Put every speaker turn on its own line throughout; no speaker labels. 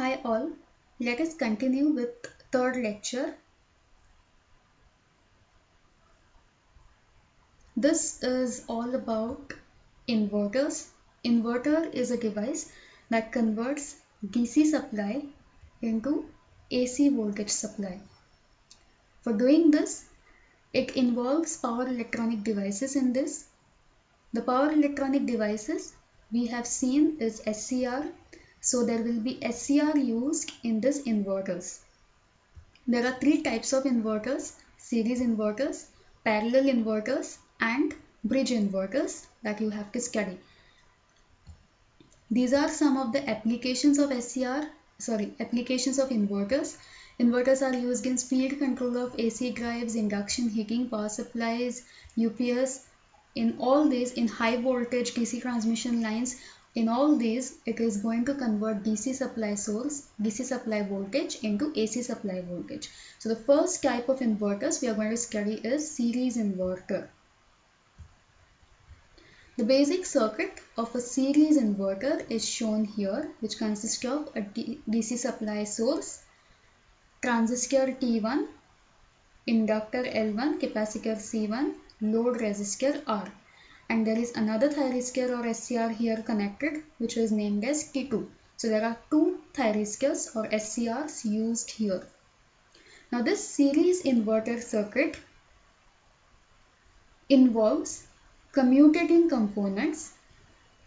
Hi all, let us continue with third lecture. This is all about inverters. Inverter is a device that converts DC supply into AC voltage supply. For doing this, it involves power electronic devices in this. The power electronic devices we have seen is SCR, so there will be SCR used in this inverters. There are three types of inverters: series inverters, parallel inverters, and bridge inverters that you have to study. These are some of the applications of applications of inverters. Inverters are used in speed control of AC drives, induction heating, power supplies, UPS. In all these, in high voltage DC transmission lines, in all these, it is going to convert DC supply source, DC supply voltage into AC supply voltage. So the first type of inverters we are going to study is series inverter. The basic circuit of a series inverter is shown here, which consists of a DC supply source, transistor T1, inductor L1, capacitor C1, load resistor R. And there is another thyristor or SCR here connected, which is named as T2. So there are two thyristors or SCRs used here. Now this series inverter circuit involves commutating components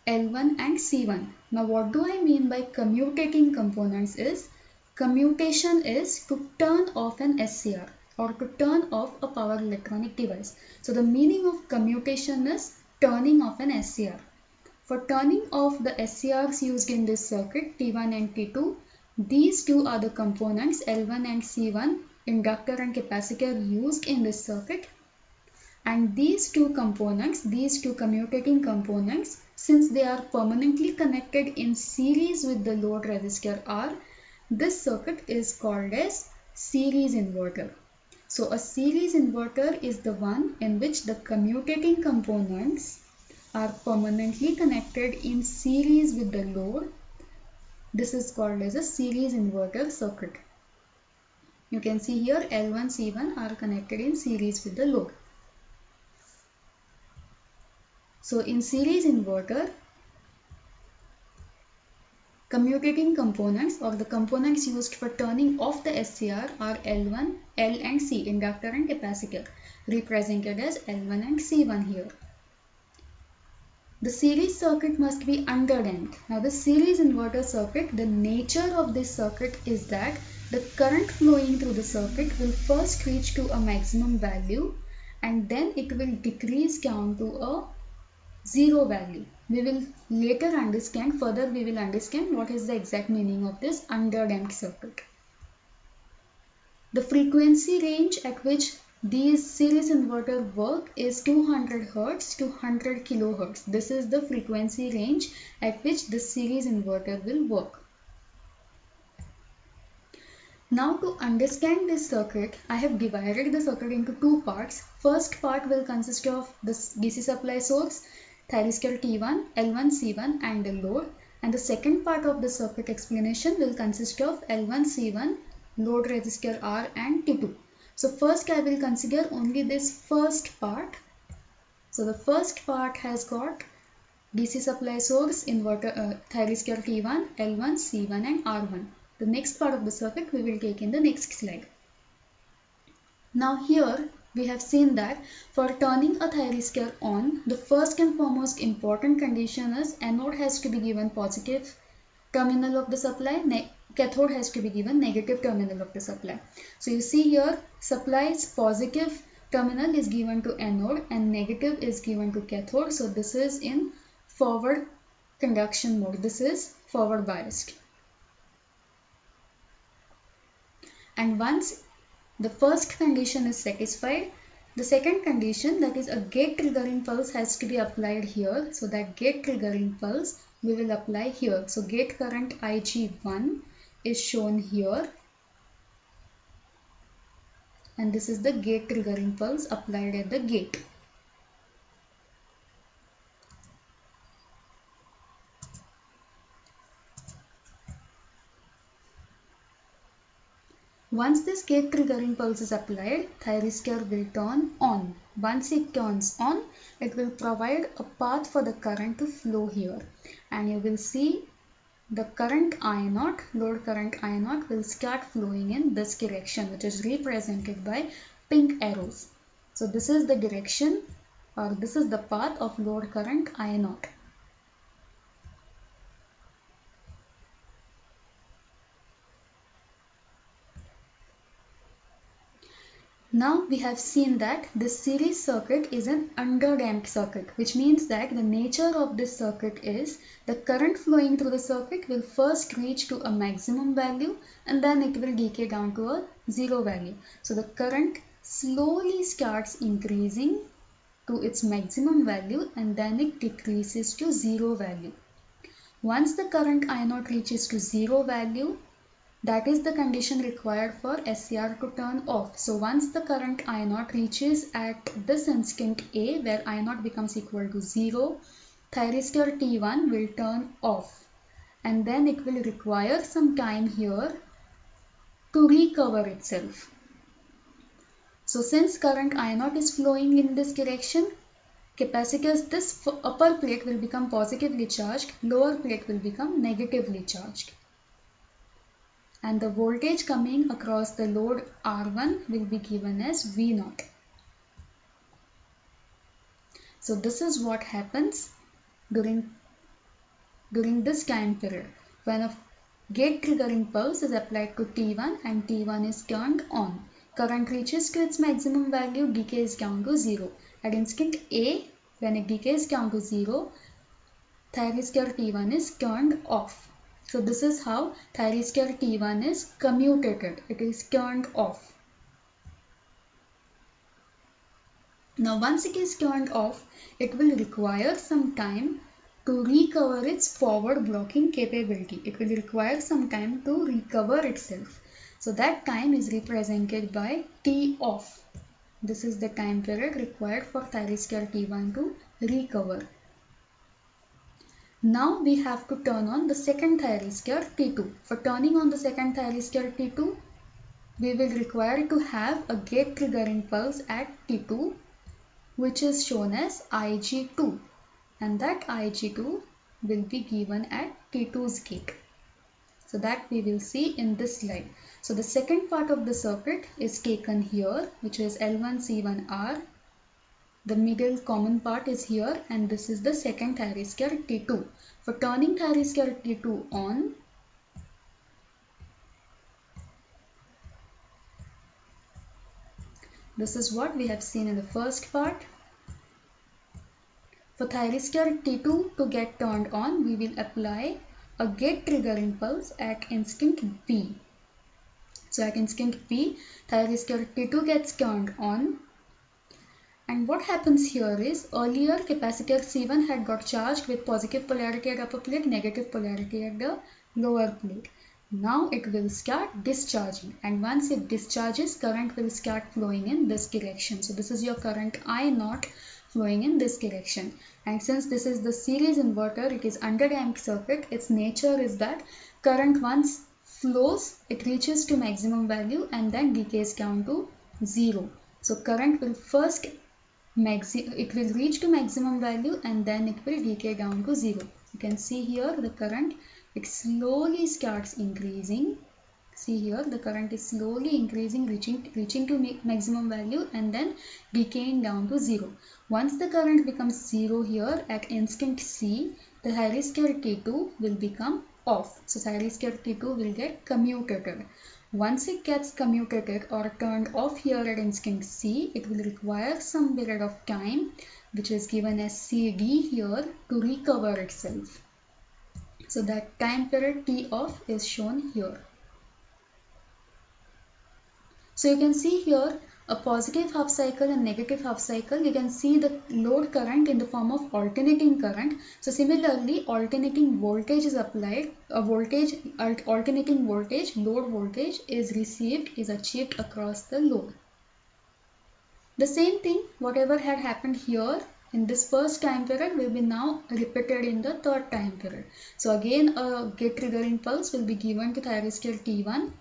L1 and C1. Now what do I mean by commutating components is, commutation is to turn off an SCR or to turn off a power electronic device. So the meaning of commutation is turning off an SCR. For turning off the SCRs used in this circuit, T1 and T2, these two are the components L1 and C1, inductor and capacitor used in this circuit. And these two components, these two commutating components, since they are permanently connected in series with the load resistor R, this circuit is called as series inverter. So a series inverter is the one in which the commutating components are permanently connected in series with the load. This is called as a series inverter circuit. You can see here L1, C1 are connected in series with the load. So in series inverter, commutating components or the components used for turning off the SCR are L1, L and C, inductor and capacitor, represented as L1 and C1 here. The series circuit must be underdamped. Now the series inverter circuit, the nature of this circuit is that the current flowing through the circuit will first reach to a maximum value and then it will decrease down to a zero value. We will later understand, further we will understand what is the exact meaning of this underdamped circuit. The frequency range at which these series inverter work is 200 Hz to 100 kHz. This is the frequency range at which the series inverter will work. Now to understand this circuit, I have divided the circuit into two parts. First part will consist of the DC supply source, thyristor T1, L1, C1 and the load, and the second part of the circuit explanation will consist of L1, C1, load resistor R and T2. So first I will consider only this first part. So the first part has got DC supply source, inverter, thyristor T1, L1, C1 and R1. The next part of the circuit we will take in the next slide. Now here we have seen that for turning a thyristor on, the first and foremost important condition is anode has to be given positive terminal of the supply, cathode has to be given negative terminal of the supply. So you see here supply's positive terminal is given to anode and negative is given to cathode. So this is in forward conduction mode. This is forward biased. And once the first condition is satisfied, the second condition, that is a gate triggering pulse, has to be applied here. So that gate triggering pulse we will apply here. So gate current IG1 is shown here. And this is the gate triggering pulse applied at the gate. Once this gate triggering pulse is applied, thyristor will turn on. Once it turns on, it will provide a path for the current to flow here. And you will see the current I0, load current I0 will start flowing in this direction, which is represented by pink arrows. So this is the direction, or this is the path of load current I0. Now we have seen that this series circuit is an underdamped circuit, which means that the nature of this circuit is the current flowing through the circuit will first reach to a maximum value and then it will decay down to a zero value. So the current slowly starts increasing to its maximum value and then it decreases to zero value. Once the current I0 reaches to zero value, that is the condition required for SCR to turn off. So once the current I0 reaches at this instant A, where I0 becomes equal to 0, thyristor T1 will turn off. And then it will require some time here to recover itself. So since current I0 is flowing in this direction, capacitors, this upper plate will become positively charged, lower plate will become negatively charged. And the voltage coming across the load R1 will be given as V0. So this is what happens during this time period when a gate triggering pulse is applied to T1 and T1 is turned on. Current reaches to its maximum value, decays down to 0. At instant A, when it decays down to 0, thyristor T1 is turned off. So this is how thyristor T1 is commutated. It is turned off. Now once it is turned off, it will require some time to recover its forward blocking capability. It will require some time to recover itself. So that time is represented by T off. This is the time period required for thyristor T1 to recover. Now we have to turn on the second thyristor T2. For turning on the second thyristor T2, we will require to have a gate triggering pulse at T2, which is shown as Ig2, and that Ig2 will be given at T2's gate. So that we will see in this slide. So the second part of the circuit is taken here, which is L1 C1R. The middle common part is here and this is the second thyristor T2. For turning thyristor T2 on, this is what we have seen in the first part. For thyristor T2 to get turned on, we will apply a gate triggering pulse at instant B. So at instant B, thyristor T2 gets turned on. And what happens here is, earlier capacitor C1 had got charged with positive polarity at upper plate, negative polarity at the lower plate. Now it will start discharging, and once it discharges, current will start flowing in this direction. So this is your current I0 flowing in this direction. And since this is the series inverter, it is underdamped circuit. Its nature is that current once flows, it reaches to maximum value and then decays down to 0. So current will first it will reach to maximum value and then it will decay down to 0. You can see here the current, it slowly starts increasing. See here the current is slowly increasing, reaching to maximum value and then decaying down to 0. Once the current becomes 0 here at instant C, the thyristor T2 will become off. So thyristor T2 will get commutated. Once it gets commutated or turned off here at instant C, it will require some period of time, which is given as CD here, to recover itself. So that time period T off is shown here. So you can see here a positive half cycle and negative half cycle. You can see the load current in the form of alternating current. So similarly, alternating voltage is applied. Alternating voltage, load voltage is achieved across the load. The same thing, whatever had happened here in this first time period will be now repeated in the third time period. So again a gate triggering pulse will be given to thyristor T1.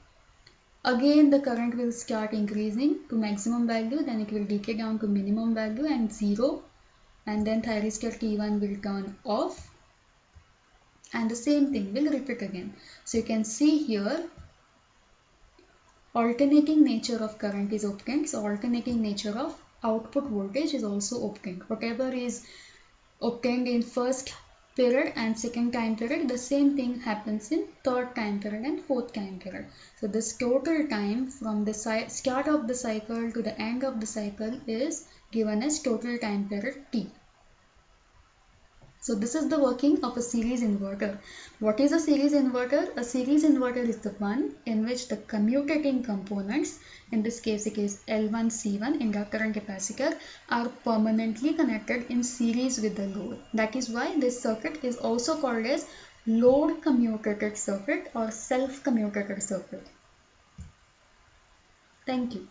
Again the current will start increasing to maximum value, then it will decay down to minimum value and 0, and then thyristor T1 will turn off, and the same thing will repeat again. So you can see here alternating nature of current is obtained, so alternating nature of output voltage is also obtained. Whatever is obtained in first period and second time period, the same thing happens in third time period and fourth time period. So this total time from the start of the cycle to the end of the cycle is given as total time period T. So this is the working of a series inverter. What is a series inverter? A series inverter is the one in which the commutating components, in this case it is L1, C1, inductor and capacitor, are permanently connected in series with the load. That is why this circuit is also called as load commutated circuit or self commutated circuit. Thank you.